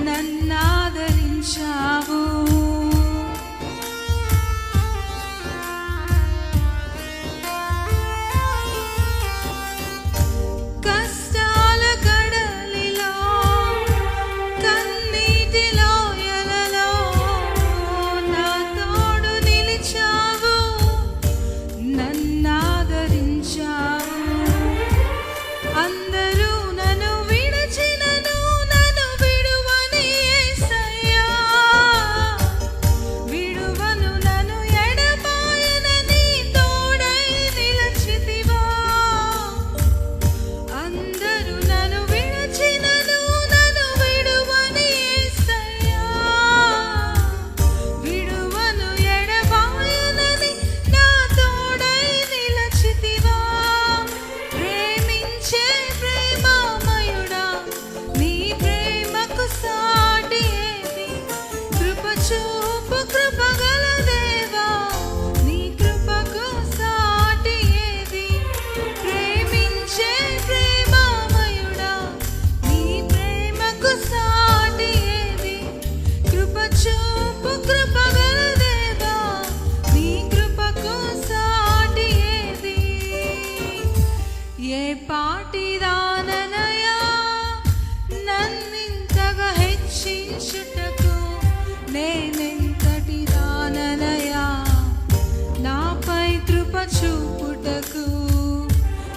నన్నాదరించావు. కష్టాల కడలిలో కన్నీటి లోయలలో నా తోడు నిలిచావు, నన్నాదరించావు. అందరూ నన్ను విడిచినను నన్ను విడువని యేసయ్యా, విడువను నన్ను ఎడబాయనని తోడై నిలచితివా. అందరూ నన్ను విడిచినను నన్ను విడువని యేసయ్యా, విడువను ఎడబాయనని నా తోడై నిలచితివా. ప్రేమించే ప్రేమామయుడా, నీ ప్రేమకు సాటి ఏది? కృప చూపు కృపగల దేవా, నీ కృపకు సాటి ఏది? ప్రేమించే ప్రేమామయుడా, నీ ప్రేమకు సాటి ఏది? కృప చూపు కృపగల దేవా, నీ కృపకు సాటి ఏది? ఏ పాటిదాననయా నన్నింతగా హెచ్చించుటకు